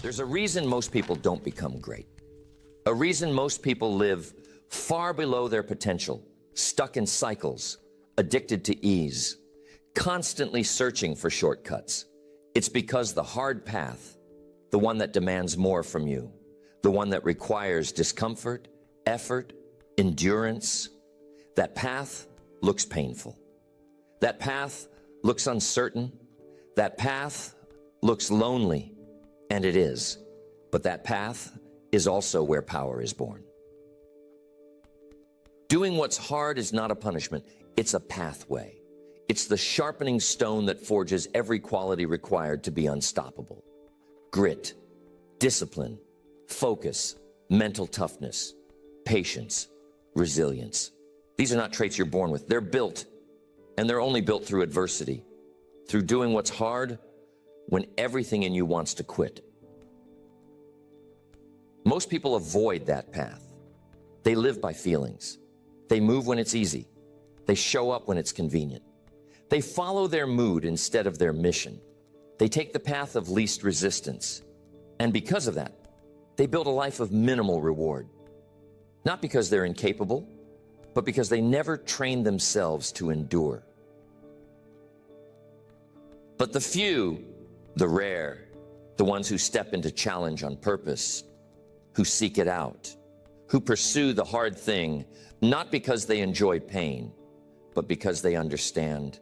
There's a reason most people don't become great. A reason most people live far below their potential, stuck in cycles, addicted to ease, constantly searching for shortcuts. It's because the hard path, the one that demands more from you, the one that requires discomfort, effort, endurance, that path looks painful. That path looks uncertain. That path looks lonely, and it is. But that path is also where power is born. Doing what's hard is not a punishment, it's a pathway. It's the sharpening stone that forges every quality required to be unstoppable. Grit, discipline, focus, mental toughness, patience, resilience. These are not traits you're born with. They're built, and they're only built through adversity, through doing what's hard when everything in you wants to quit. Most people avoid that path. They live by feelings. They move when it's easy. They show up when it's convenient. They follow their mood instead of their mission. They take the path of least resistance. And because of that, they build a life of minimal reward. Not because they're incapable, but because they never train themselves to endure. But the few, the rare, the ones who step into challenge on purpose, who seek it out, who pursue the hard thing, not because they enjoy pain, but because they understand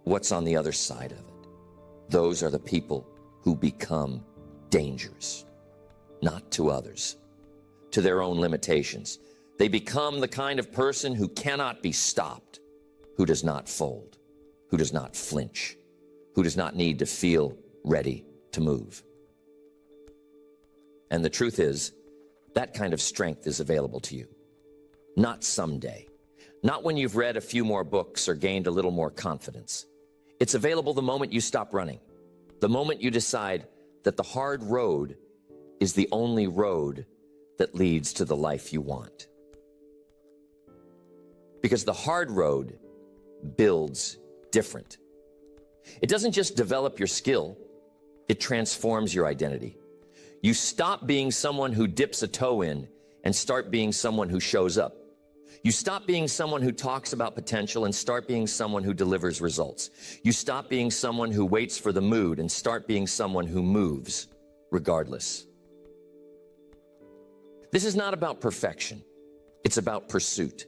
what's on the other side of it. Those are the people who become dangerous, not to others, to their own limitations. They become the kind of person who cannot be stopped, who does not fold, who does not flinch, who does not need to feel ready to move. And the truth is, that kind of strength is available to you. Not someday. Not when you've read a few more books or gained a little more confidence. It's available the moment you stop running. The moment you decide that the hard road is the only road that leads to the life you want. Because the hard road builds different. It doesn't just develop your skill, it transforms your identity. You stop being someone who dips a toe in and start being someone who shows up. You stop being someone who talks about potential and start being someone who delivers results. You stop being someone who waits for the mood and start being someone who moves regardless. This is not about perfection. It's about pursuit.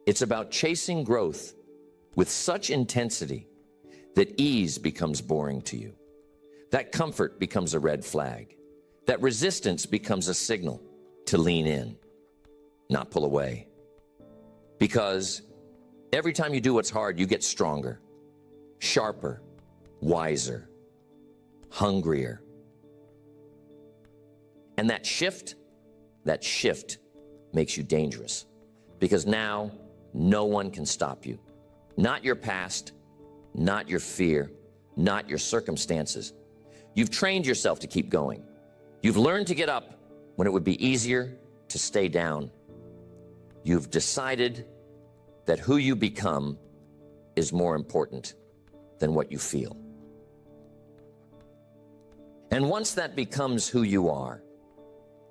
It's about chasing growth with such intensity that ease becomes boring to you. That comfort becomes a red flag. That resistance becomes a signal to lean in, not pull away. Because every time you do what's hard, you get stronger, sharper, wiser, hungrier. And that shift makes you dangerous. Because now, no one can stop you. Not your past, not your fear, not your circumstances. You've trained yourself to keep going. You've learned to get up when it would be easier to stay down. You've decided that who you become is more important than what you feel. And once that becomes who you are,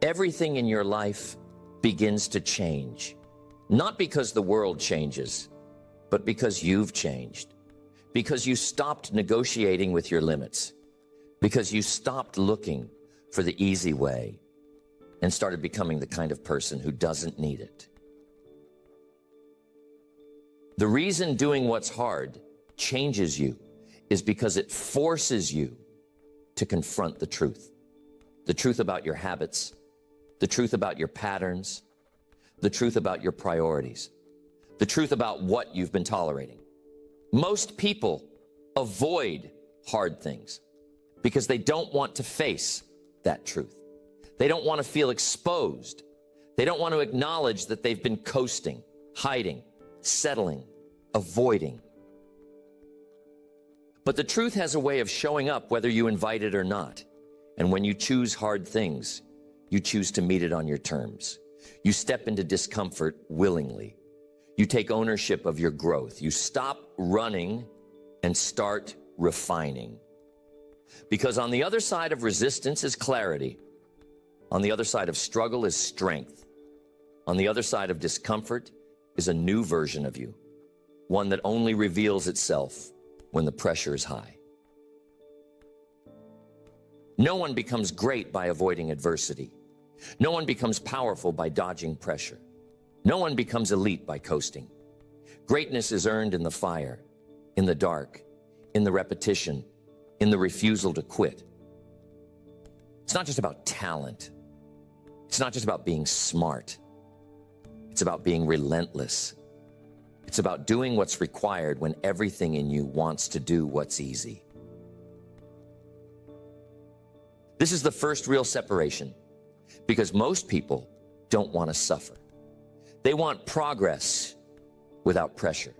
everything in your life begins to change. Not because the world changes, but because you've changed. Because you stopped negotiating with your limits. Because you stopped looking for the easy way and started becoming the kind of person who doesn't need it. The reason doing what's hard changes you is because it forces you to confront the truth. The truth about your habits, the truth about your patterns, the truth about your priorities, the truth about what you've been tolerating. Most people avoid hard things because they don't want to face that truth. They don't want to feel exposed. They don't want to acknowledge that they've been coasting, hiding, settling, avoiding. But the truth has a way of showing up whether you invite it or not. And when you choose hard things, you choose to meet it on your terms. You step into discomfort willingly. You take ownership of your growth. You stop running and start refining. Because on the other side of resistance is clarity. On the other side of struggle is strength. On the other side of discomfort is a new version of you, one that only reveals itself when the pressure is high. No one becomes great by avoiding adversity. No one becomes powerful by dodging pressure. No one becomes elite by coasting. Greatness is earned in the fire, in the dark, in the repetition, in the refusal to quit. It's not just about talent. It's not just about being smart. It's about being relentless. It's about doing what's required when everything in you wants to do what's easy. This is the first real separation, because most people don't want to suffer. They want progress without pressure.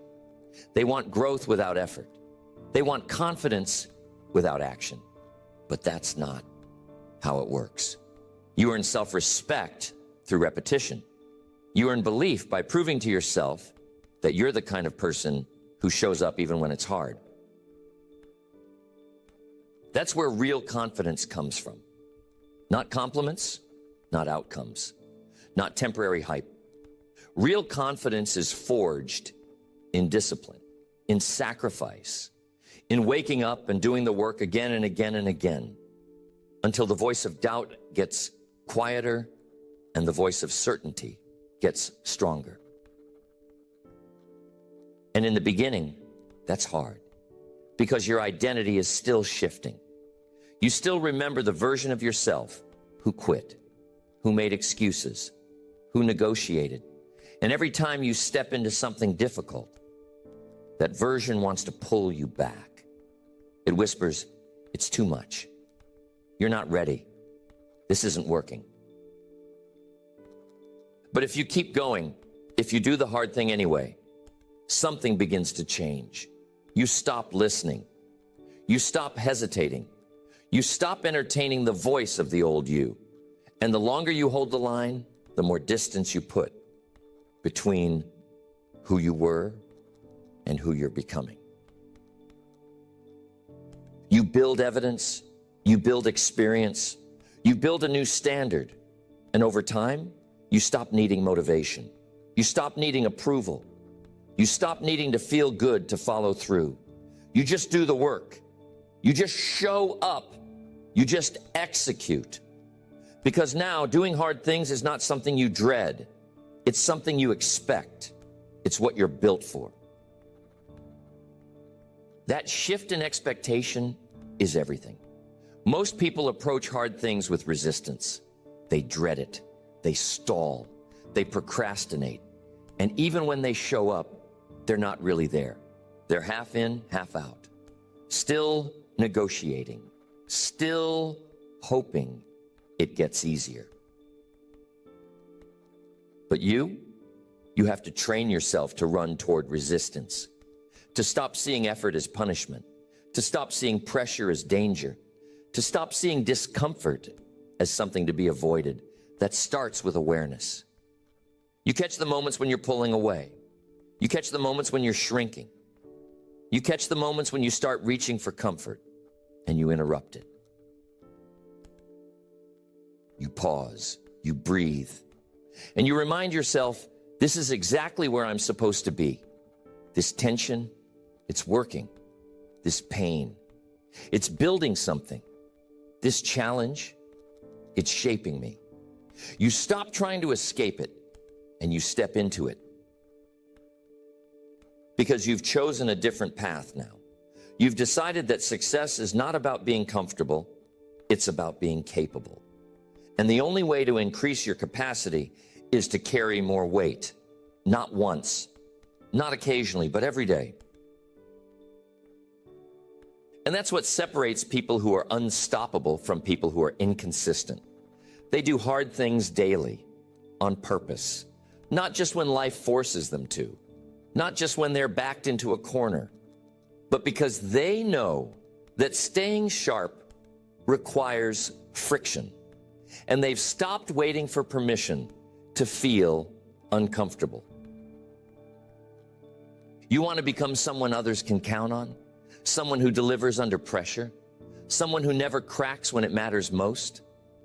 They want growth without effort. They want confidence without action. But that's not how it works. You earn self-respect through repetition. You earn belief by proving to yourself that you're the kind of person who shows up even when it's hard. That's where real confidence comes from. Not compliments, not outcomes, not temporary hype. Real confidence is forged in discipline, in sacrifice, in waking up and doing the work again and again and again, until the voice of doubt gets quieter and the voice of certainty gets stronger. And in the beginning, that's hard, because your identity is still shifting. You still remember the version of yourself who quit, who made excuses, who negotiated. And every time you step into something difficult, that version wants to pull you back. It whispers, it's too much. You're not ready. This isn't working. But if you keep going, if you do the hard thing anyway, something begins to change. You stop listening. You stop hesitating. You stop entertaining the voice of the old you. And the longer you hold the line, the more distance you put between who you were and who you're becoming. You build evidence, you build experience, you build a new standard. And over time, you stop needing motivation. You stop needing approval. You stop needing to feel good to follow through. You just do the work. You just show up. You just execute. Because now doing hard things is not something you dread. It's something you expect. It's what you're built for. That shift in expectation is everything. Most people approach hard things with resistance. They dread it. They stall. They procrastinate. And even when they show up, they're not really there. They're half in, half out. Still negotiating. Still hoping it gets easier. But you have to train yourself to run toward resistance, to stop seeing effort as punishment, to stop seeing pressure as danger, to stop seeing discomfort as something to be avoided. That starts with awareness. You catch the moments when you're pulling away. You catch the moments when you're shrinking. You catch the moments when you start reaching for comfort and you interrupt it. You pause, you breathe, and you remind yourself, this is exactly where I'm supposed to be. This tension, it's working. This pain, it's building something. This challenge, it's shaping me. You stop trying to escape it and you step into it. Because you've chosen a different path now. You've decided that success is not about being comfortable, it's about being capable. And the only way to increase your capacity is to carry more weight. Not once, not occasionally, but every day. And that's what separates people who are unstoppable from people who are inconsistent. They do hard things daily, on purpose, not just when life forces them to, not just when they're backed into a corner, but because they know that staying sharp requires friction. And they've stopped waiting for permission to feel uncomfortable. You want to become someone others can count on? Someone who delivers under pressure? someone who never cracks when it matters most,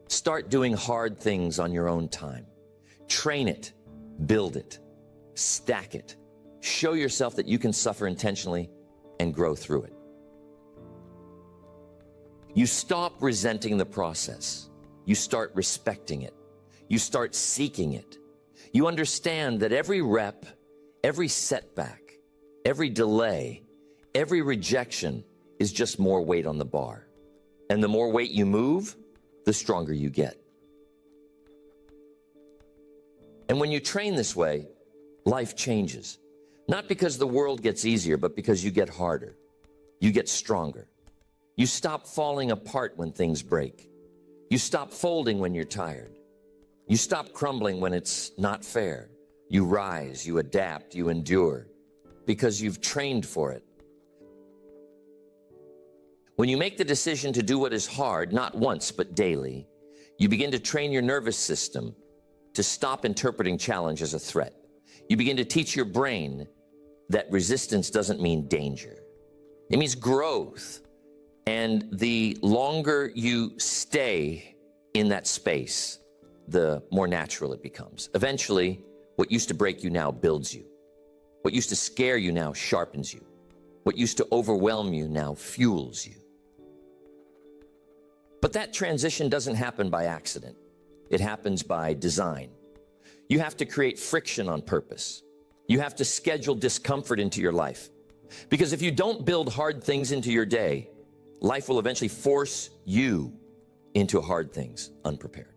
start doing hard things on your own time. Train it, build it, stack it. Show yourself that you can suffer intentionally and grow through it. You stop resenting the process. You start respecting it. You start seeking it. You understand that every rep, every setback, every delay, every rejection is just more weight on the bar. And the more weight you move, the stronger you get. And when you train this way, life changes. Not because the world gets easier, but because you get harder. You get stronger. You stop falling apart when things break. You stop folding when you're tired. You stop crumbling when it's not fair. You rise, you adapt, you endure, because you've trained for it. When you make the decision to do what is hard, not once, but daily, you begin to train your nervous system to stop interpreting challenge as a threat. You begin to teach your brain that resistance doesn't mean danger. It means growth. And the longer you stay in that space, the more natural it becomes. Eventually, what used to break you now builds you. What used to scare you now sharpens you. What used to overwhelm you now fuels you. But that transition doesn't happen by accident. It happens by design. You have to create friction on purpose. You have to schedule discomfort into your life. Because if you don't build hard things into your day, life will eventually force you into hard things unprepared.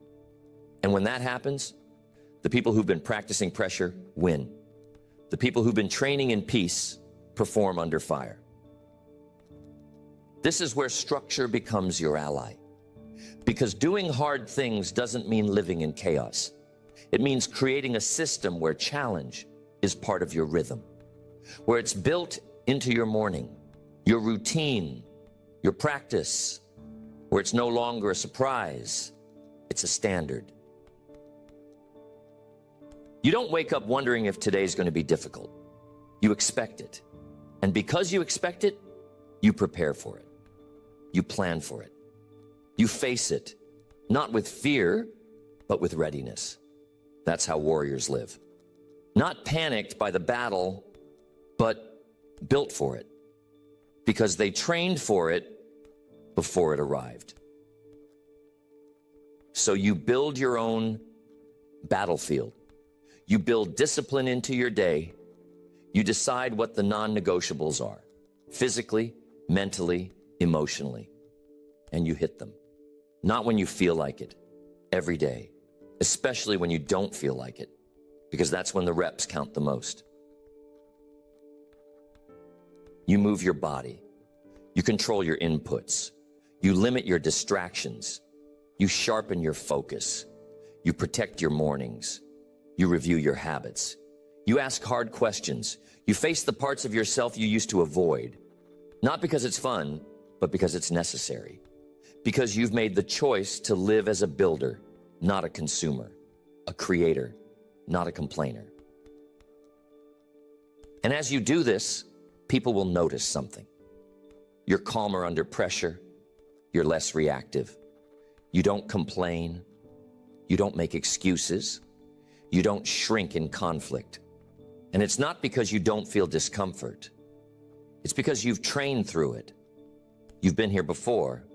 And when that happens, the people who've been practicing pressure win. The people who've been training in peace perform under fire. This is where structure becomes your ally. Because doing hard things doesn't mean living in chaos. It means creating a system where challenge is part of your rhythm, where it's built into your morning, your routine, your practice, where it's no longer a surprise, it's a standard. You don't wake up wondering if today's going to be difficult. You expect it. And because you expect it, you prepare for it. You plan for it. You face it, not with fear, but with readiness. That's how warriors live. Not panicked by the battle, but built for it, because they trained for it before it arrived. So you build your own battlefield. You build discipline into your day. You decide what the non-negotiables are, physically, mentally, emotionally, and you hit them. Not when you feel like it, every day, especially when you don't feel like it, because that's when the reps count the most. You move your body. You control your inputs. You limit your distractions. You sharpen your focus. You protect your mornings. You review your habits. You ask hard questions. You face the parts of yourself you used to avoid, not because it's fun, but because it's necessary. Because you've made the choice to live as a builder, not a consumer, a creator, not a complainer. And as you do this, people will notice something. You're calmer under pressure. You're less reactive. You don't complain. You don't make excuses. You don't shrink in conflict. And it's not because you don't feel discomfort. It's because you've trained through it. You've been here before.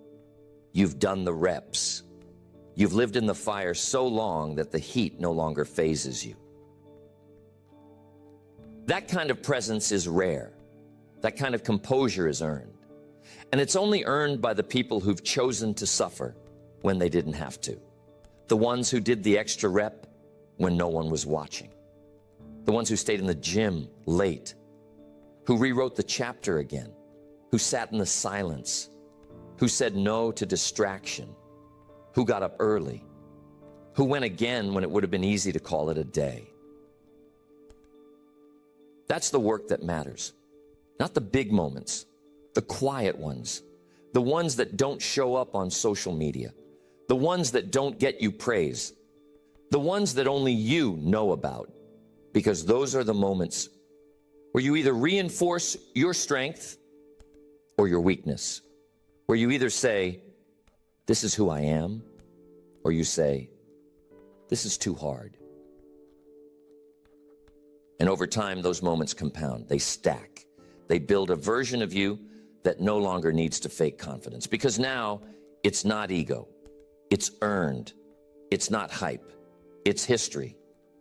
You've done the reps. You've lived in the fire so long that the heat no longer phases you. That kind of presence is rare. That kind of composure is earned. And it's only earned by the people who've chosen to suffer when they didn't have to. The ones who did the extra rep when no one was watching. The ones who stayed in the gym late. Who rewrote the chapter again. Who sat in the silence. Who said no to distraction. Who got up early. Who went again when it would have been easy to call it a day. That's the work that matters. Not the big moments, the quiet ones, the ones that don't show up on social media, the ones that don't get you praise, the ones that only you know about, because those are the moments where you either reinforce your strength or your weakness, where you either say, this is who I am, or you say, this is too hard. And over time, those moments compound. They stack. They build a version of you that no longer needs to fake confidence. Because now, it's not ego. It's earned. It's not hype. It's history.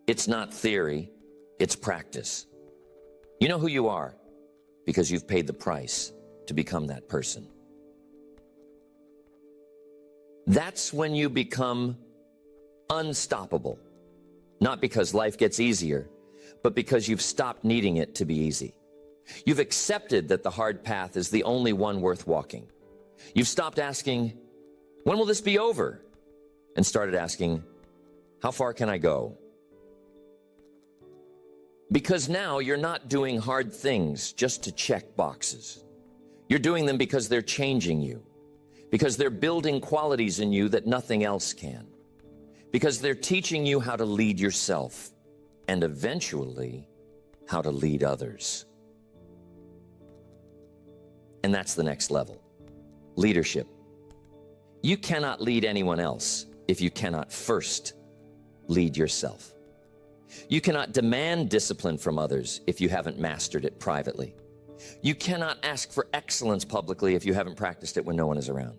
It's not theory. It's practice. You know who you are because you've paid the price to become that person. That's when you become unstoppable. Not because life gets easier, but because you've stopped needing it to be easy. You've accepted that the hard path is the only one worth walking. You've stopped asking, when will this be over? And started asking, how far can I go? Because now you're not doing hard things just to check boxes. You're doing them because they're changing you, because they're building qualities in you that nothing else can, because they're teaching you how to lead yourself and eventually how to lead others. And that's the next level, leadership. You cannot lead anyone else if you cannot first lead yourself. You cannot demand discipline from others if you haven't mastered it privately. You cannot ask for excellence publicly if you haven't practiced it when no one is around.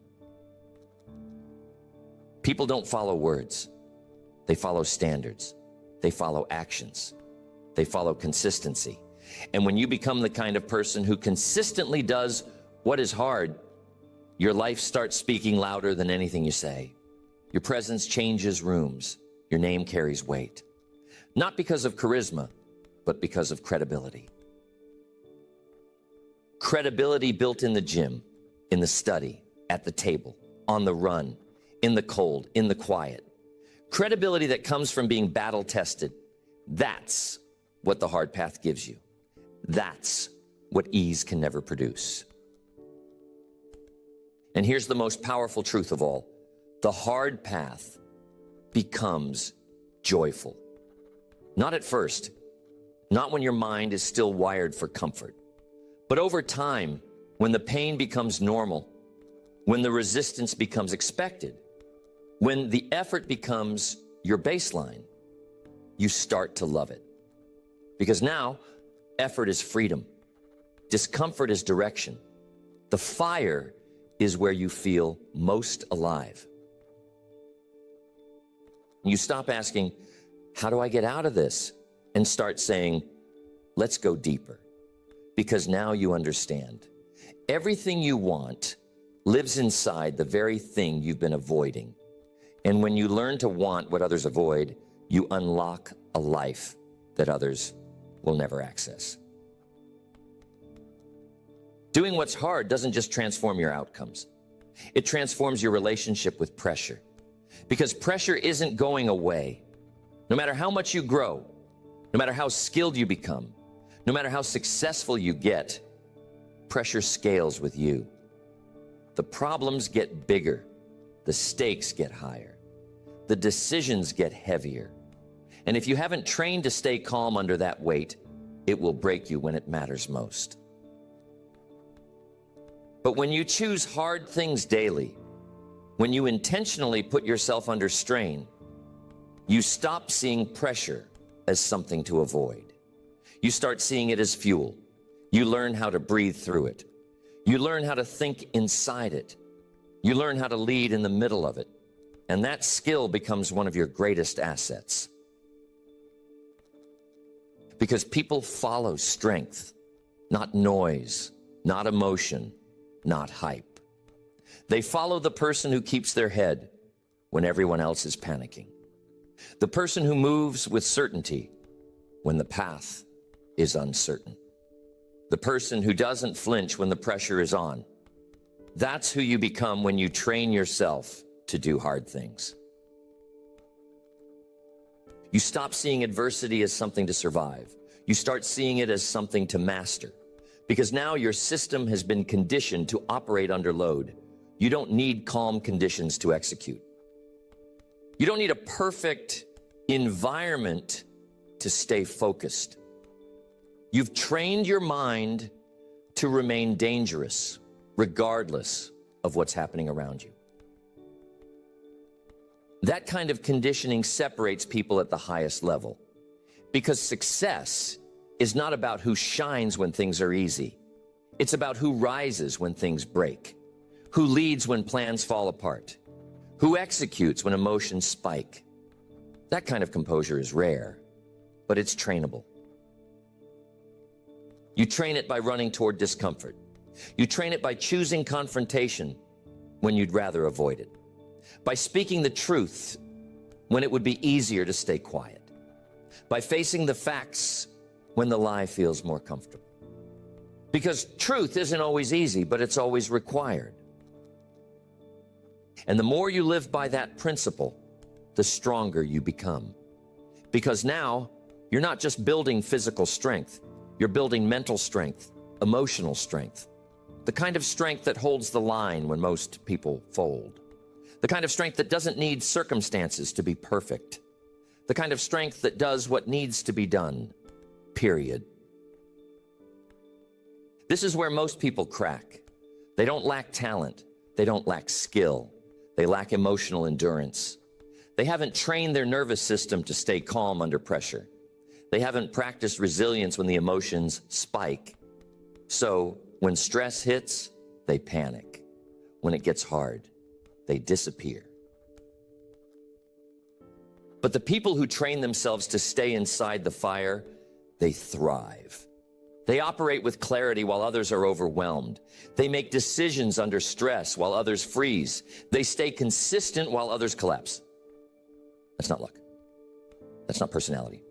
People don't follow words. They follow standards. They follow actions. They follow consistency. And when you become the kind of person who consistently does what is hard, your life starts speaking louder than anything you say. Your presence changes rooms. Your name carries weight. Not because of charisma, but because of credibility. Credibility built in the gym, in the study, at the table, on the run, in the cold, in the quiet. Credibility that comes from being battle-tested. That's what the hard path gives you. That's what ease can never produce. And here's the most powerful truth of all. The hard path becomes joyful. Not at first, not when your mind is still wired for comfort, but over time, when the pain becomes normal, when the resistance becomes expected, when the effort becomes your baseline, you start to love it. Because now, effort is freedom. Discomfort is direction. The fire is where you feel most alive. You stop asking, how do I get out of this? And start saying, let's go deeper. Because now you understand. Everything you want lives inside the very thing you've been avoiding. And when you learn to want what others avoid, you unlock a life that others will never access. Doing what's hard doesn't just transform your outcomes. It transforms your relationship with pressure. Because pressure isn't going away. No matter how much you grow, no matter how skilled you become, no matter how successful you get, pressure scales with you. The problems get bigger. The stakes get higher. The decisions get heavier. And if you haven't trained to stay calm under that weight, it will break you when it matters most. But when you choose hard things daily, when you intentionally put yourself under strain, you stop seeing pressure as something to avoid. You start seeing it as fuel. You learn how to breathe through it. You learn how to think inside it. You learn how to lead in the middle of it. And that skill becomes one of your greatest assets. Because people follow strength, not noise, not emotion, not hype. They follow the person who keeps their head when everyone else is panicking. The person who moves with certainty when the path is uncertain. The person who doesn't flinch when the pressure is on. That's who you become when you train yourself to do hard things. You stop seeing adversity as something to survive. You start seeing it as something to master. Because now your system has been conditioned to operate under load. You don't need calm conditions to execute. You don't need a perfect environment to stay focused. You've trained your mind to remain dangerous, regardless of what's happening around you. That kind of conditioning separates people at the highest level, because success is not about who shines when things are easy. It's about who rises when things break, who leads when plans fall apart, who executes when emotions spike. That kind of composure is rare, but it's trainable. You train it by running toward discomfort. You train it by choosing confrontation when you'd rather avoid it, by speaking the truth when it would be easier to stay quiet, by facing the facts when the lie feels more comfortable. Because truth isn't always easy, but it's always required. And the more you live by that principle, the stronger you become. Because now, you're not just building physical strength, you're building mental strength, emotional strength, the kind of strength that holds the line when most people fold, the kind of strength that doesn't need circumstances to be perfect, the kind of strength that does what needs to be done, period. This is where most people crack. They don't lack talent. They don't lack skill. They lack emotional endurance. They haven't trained their nervous system to stay calm under pressure. They haven't practiced resilience when the emotions spike. So when stress hits, they panic. When it gets hard, they disappear. But the people who train themselves to stay inside the fire, they thrive. They operate with clarity while others are overwhelmed. They make decisions under stress while others freeze. They stay consistent while others collapse. That's not luck. That's not personality.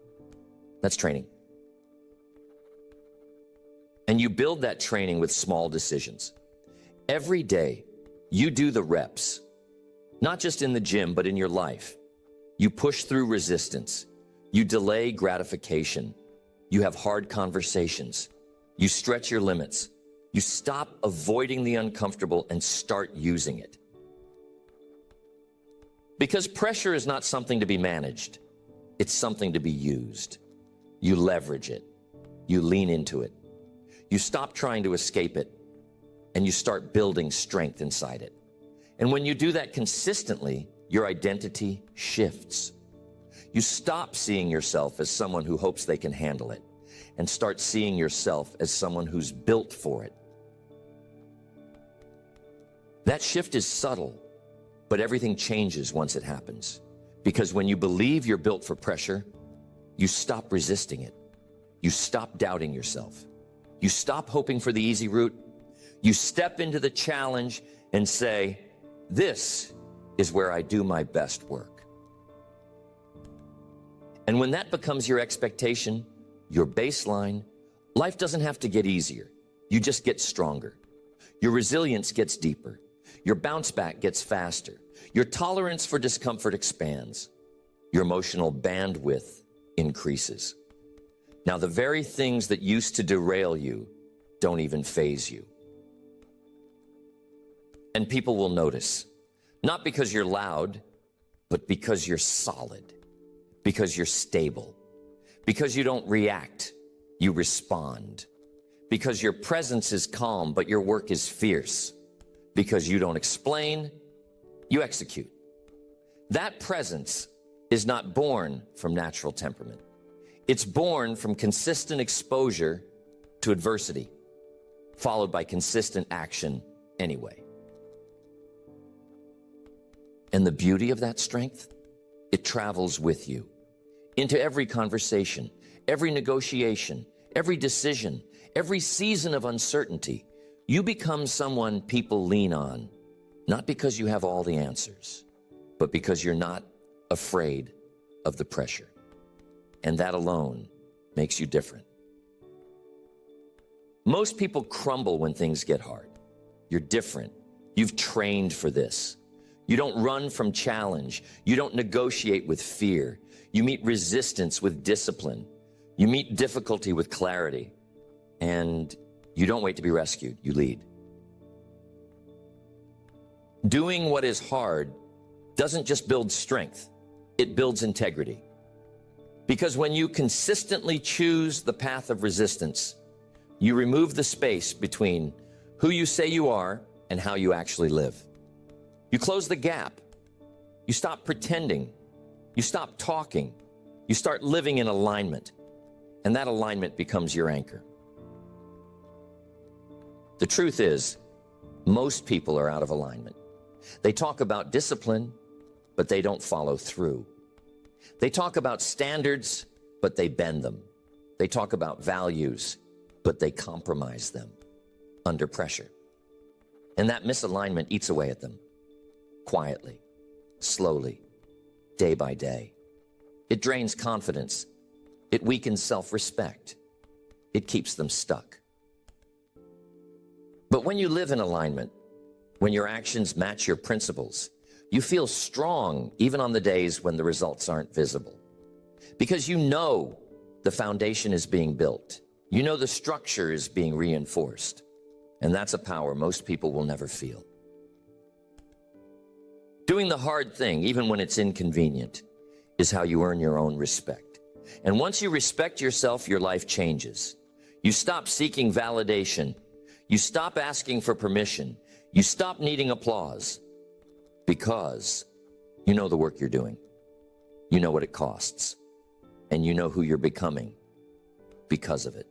That's training. And you build that training with small decisions. Every day, you do the reps, not just in the gym, but in your life. You push through resistance. You delay gratification. You have hard conversations. You stretch your limits. You stop avoiding the uncomfortable and start using it. Because pressure is not something to be managed. It's something to be used. You leverage it. You lean into it. You stop trying to escape it, and you start building strength inside it. And when you do that consistently, your identity shifts. You stop seeing yourself as someone who hopes they can handle it, and start seeing yourself as someone who's built for it. That shift is subtle, but everything changes once it happens. Because when you believe you're built for pressure, you stop resisting it. You stop doubting yourself. You stop hoping for the easy route. You step into the challenge and say, this is where I do my best work. And when that becomes your expectation, your baseline, life doesn't have to get easier. You just get stronger. Your resilience gets deeper. Your bounce back gets faster. Your tolerance for discomfort expands. Your emotional bandwidth increases. Now, the very things that used to derail you don't even faze you. And people will notice, not because you're loud, but because you're solid, because you're stable, because you don't react, you respond, because your presence is calm, but your work is fierce, because you don't explain, you execute. That presence is not born from natural temperament. It's born from consistent exposure to adversity, followed by consistent action anyway. And the beauty of that strength, it travels with you into every conversation, every negotiation, every decision, every season of uncertainty. You become someone people lean on, not because you have all the answers, but because you're not afraid of the pressure. And that alone makes you different. Most people crumble when things get hard. You're different. You've trained for this. You don't run from challenge. You don't negotiate with fear. You meet resistance with discipline. You meet difficulty with clarity. And you don't wait to be rescued. You lead. Doing what is hard doesn't just build strength. It builds integrity. Because when you consistently choose the path of resistance, you remove the space between who you say you are and how you actually live. You close the gap. You stop pretending. You stop talking. You start living in alignment, and that alignment becomes your anchor. The truth is, most people are out of alignment. They talk about discipline, but they don't follow through. They talk about standards, but they bend them. They talk about values, but they compromise them under pressure. And that misalignment eats away at them, quietly, slowly, day by day. It drains confidence. It weakens self-respect. It keeps them stuck. But when you live in alignment, when your actions match your principles, you feel strong even on the days when the results aren't visible. Because you know the foundation is being built. You know the structure is being reinforced. And that's a power most people will never feel. Doing the hard thing, even when it's inconvenient, is how you earn your own respect. And once you respect yourself, your life changes. You stop seeking validation. You stop asking for permission. You stop needing applause because you know the work you're doing. You know what it costs. And you know who you're becoming because of it.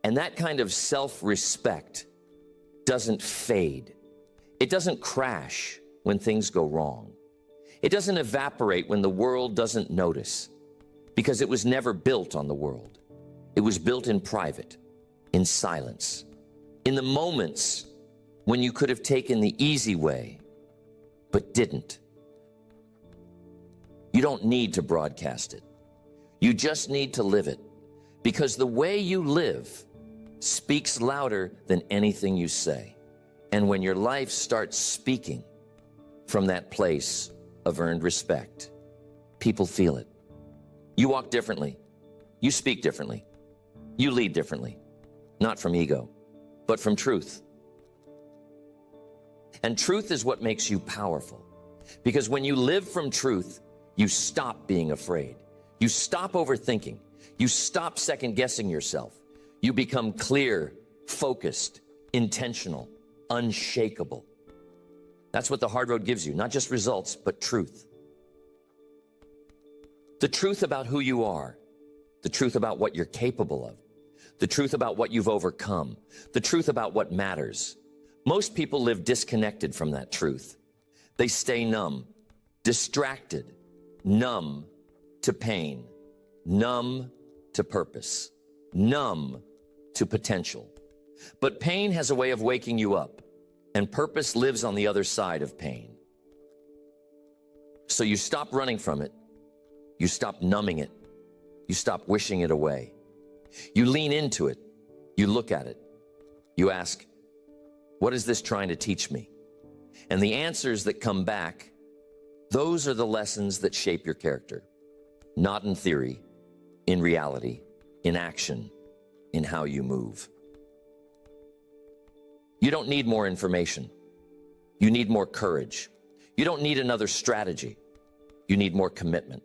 And that kind of self-respect doesn't fade. It doesn't crash when things go wrong. It doesn't evaporate when the world doesn't notice, because it was never built on the world. It was built in private, in silence, in the moments when you could have taken the easy way, but didn't. You don't need to broadcast it. You just need to live it, because the way you live speaks louder than anything you say. And when your life starts speaking from that place of earned respect, people feel it. You walk differently. You speak differently. You lead differently. Not from ego, but from truth. And truth is what makes you powerful. Because when you live from truth, you stop being afraid. You stop overthinking. You stop second-guessing yourself. You become clear, focused, intentional, unshakable. That's what the hard road gives you, not just results, but truth. The truth about who you are, the truth about what you're capable of, the truth about what you've overcome, the truth about what matters. Most people live disconnected from that truth. They stay numb, distracted, numb to pain, numb to purpose, numb to potential. But pain has a way of waking you up, and purpose lives on the other side of pain. So you stop running from it, you stop numbing it, you stop wishing it away. You lean into it, you look at it, you ask, what is this trying to teach me? And the answers that come back, those are the lessons that shape your character. Not in theory, in reality, in action, in how you move. You don't need more information. You need more courage. You don't need another strategy. You need more commitment.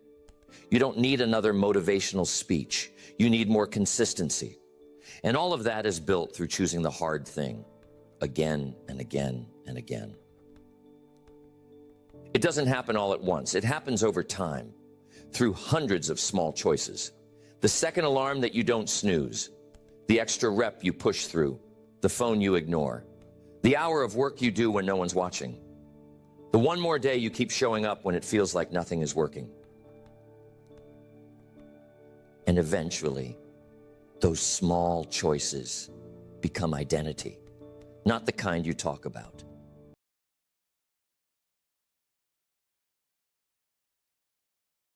You don't need another motivational speech. You need more consistency. And all of that is built through choosing the hard thing again and again and again. It doesn't happen all at once. It happens over time through hundreds of small choices. The second alarm that you don't snooze, the extra rep you push through, the phone you ignore, the hour of work you do when no one's watching, the one more day you keep showing up when it feels like nothing is working. And eventually, those small choices become identity, not the kind you talk about,